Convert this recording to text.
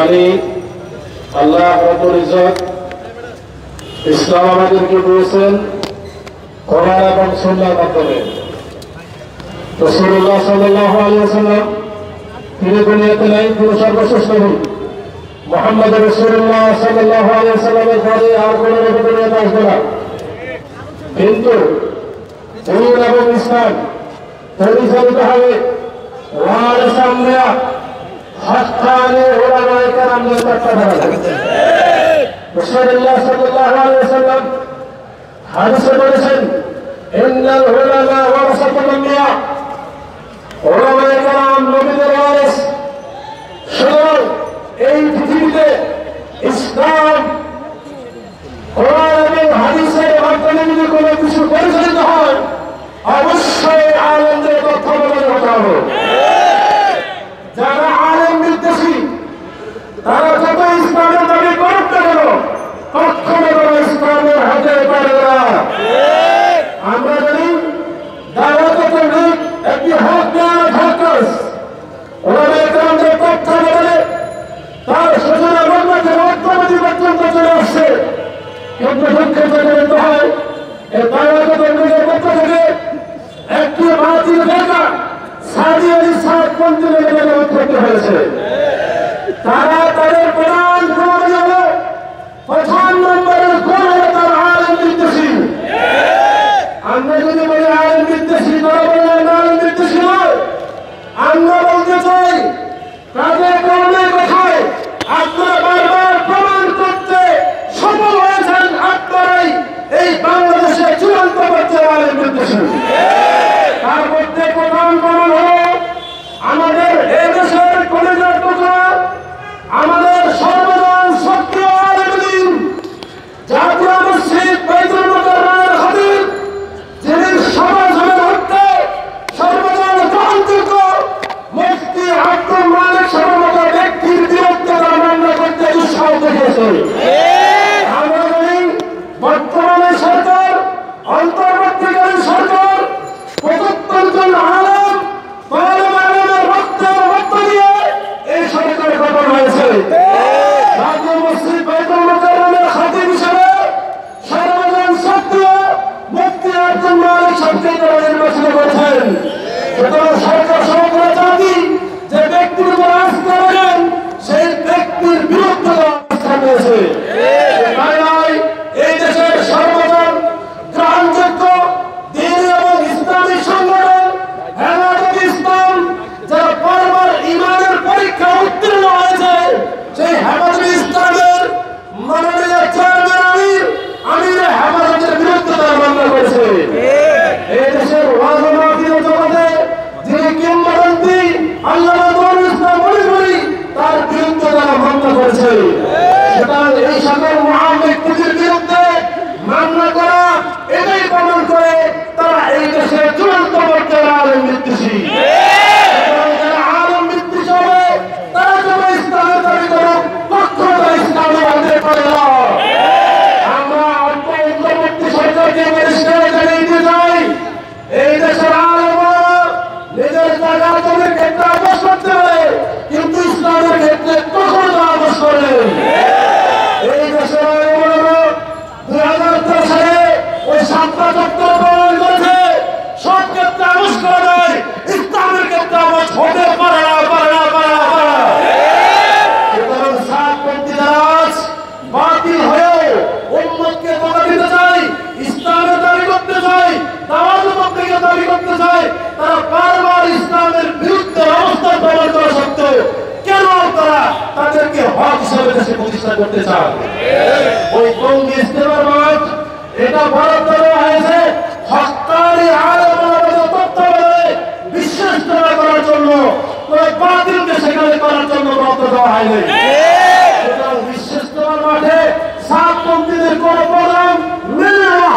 জানি আল্লাহ রাব্বুল ইজ্জত ইসলাম আমাদেরকে দিয়েছেন কোরআন এবং সুন্নাহর মাধ্যমে। রাসূলুল্লাহ সাল্লাল্লাহু আলাইহি ওয়াসাল্লাম তিনি দুনিয়াতে নাই, তিনি সর্বশ্রেষ্ঠ নবী। মুহাম্মদ রাসূলুল্লাহ সাল্লাল্লাহু আলাইহি ওয়াসাল্লামের পরে আর কোন নবী দুনিয়াতে আসবে না। কিন্তু দ্বীন এবং ইসলাম পরিচালিত হবে ওয়ারিসে আমবিয়া হাক্কানি উলামায়ে কেরামদের তত্ত্বাবধানে। রাসূলুল্লাহ সাল্লাল্লাহু আলাইহি ওয়াসাল্লাম হাদিসে বলেছেন, ইন্নাল উলামা ওয়ারাসাতুল আমবিয়া, উলামায়ে কেরাম নবীদের ওয়ারিস। সুতরাং এই পৃথিবীতে ইসলাম কোরআন এবং হাদিসের মাধ্যমে যদি কোনো কিছু পরিচালিত হয়, অবশ্যই আলেমদের তত্ত্বাবধানে হতে হবে। যারা আলেম বিদ্বেষী তারা যত ইসলামের দাবি করুক না কেন, কখনো তারা ইসলামের হতে পারে না। আমরা জানি দাওয়াতে তাবলীগ একটি হক দেওয়ার ফোকাস, ওলামায়ে কেরামদের তত্ত্বাবধানে তার সূচনা বাংলা থেকে অদ্যাবধি পর্যন্ত চলে আসছে। কিন্তু দুঃখের জন্য হয় এই দাওয়াতে তাবলীগের পক্ষ থেকে একটি বাতিল ফেরকা সাদি আলী সাহেব পন্থীদের উৎপত্তি হয়েছে। তারা তাদের প্রধান গুণ হলো, প্রধান নম্বরের গুণ হলো তারা আলেম বিদ্বেষী। আমরা যদি বলি আলেম বিদ্বেষী, তারা বলেন আলেম বিদ্বেষী নয়। আমরা বলতে চাই তাদের কর্মের কথায় আপনারা বারবার প্রমাণ করতে সফল হয়েছেন, আপনারাই এই বাংলাদেশে চূড়ান্ত পর্যায়ে আলেম বিদ্বেষী। তার মধ্যে প্রধান প্রমাণ হলো আমাদের এই দেশের কলেজের টুকরা, আমাদের সর্বজন সক্রিয় আলেম জাতীয় মসজিদ বাইতুল মুকাররমের খতিব, যিনি সমাজের হত্যা সর্বজন গ্রহণযোগ্য মুফতি আব্দুল মালিক সর্বমত ব্যক্তির বিরুদ্ধে তারা মামলা করতে উৎসাহ দেখিয়েছে। আমরা জানি বর্তমানে সরকার, অন্তর্বর্তীকালীন সরকার প্রত্যেকজন আলেম আলেমের রক্তের রক্ত দিয়ে এই সরকার গঠন হয়েছে। জাতীয় মসজিদ বাইতুল মুকাররমের খতিব হিসেবে সর্বজন সক্রিয় মুফতি আব্দুল মালিক সাহেবকে তারা নির্বাচিত করেছেন। সুতরাং সরকার সমগ্র জাতি যে ব্যক্তির উপর আস্থা রাখেন সেই ব্যক্তির বিরুদ্ধে অবস্থান নিয়েছে। তাই এই দেশের সর্বজন গ্রহণযোগ্য দ্বীন এবং ইসলামী সংগঠন হেফাজত ইসলাম, যারা বারবার ইমানের পরীক্ষা উত্তীর্ণ হয়েছে, সেই হেফাজত ইসলামের মাননীয় চেয়ারম্যান আমির হেফাজতের বিরুদ্ধে তারা মামলা করেছে। এই দেশের ওয়াজ মাহফিল জগতে যিনি কিংবদন্তি আল্লামা নুরুল ইসলাম মনিপুরি, তার বিরুদ্ধে তারা মামলা করেছে। সুতরাং এই সকল মহান ব্যক্তিদের বিরুদ্ধে মামলা করা এটাই প্রমাণ করে তারা এই দেশের চূড়ান্ত পর্যায়ে আলেম বিদ্বেষী। যারা আলেম বিদ্বেষী হবে তারা যেন ইসলামের দাবি করুক, কখনো তারা ইসলামের হতে পারে না। আমরা অন্তর্বর্তী সরকারকে পরিষ্কার জানিয়ে দিতে চাই, এই দেশের আলেমরা নিজের জায়গা জমির ক্ষেত্রে আপোষ করতে পারে, কিন্তু ইসলামের ক্ষেত্রে কখনো তারা আপোষ করে। এই দেশের আলেমরা 2013 সালে ওই 7টা চত্বর প্রমাণ করেছে সব ক্ষেত্রে আপোষ করা যায়, ইসলামের ক্ষেত্রে আপোষ হতে পারে না, পারে না, পারে না, পারে না। সুতরাং সাতপন্থী দাস বাতিল হয়েও উম্মতকে ধোঁকা দিতে চাই, ইসলামের দাবি করতে চাই, দাওয়াত তাবলীগের দাবি করতে চাই, তারা বারবার ইসলামের বিরুদ্ধে অবস্থান প্রমাণ করা সত্ত্বেও কেন তারা তাদেরকে হক হিসাবে দেশে প্রতিষ্ঠা করতে চায়? ওই টঙ্গী ইজতেমার মাঠ এটা বরাদ্দ দেওয়া হয়েছে হক্কানি আলেমদের তত্ত্বাবধানে বিশেষ ইজতেমা করার জন্য, কোন বাতিলকে সেখানে করার জন্য বরাদ্দ দেওয়া হয়নি। সুতরাং বিশেষ ইজতেমার মাঠে সাতপন্থীদের কোন প্রোগ্রাম মিলবে না।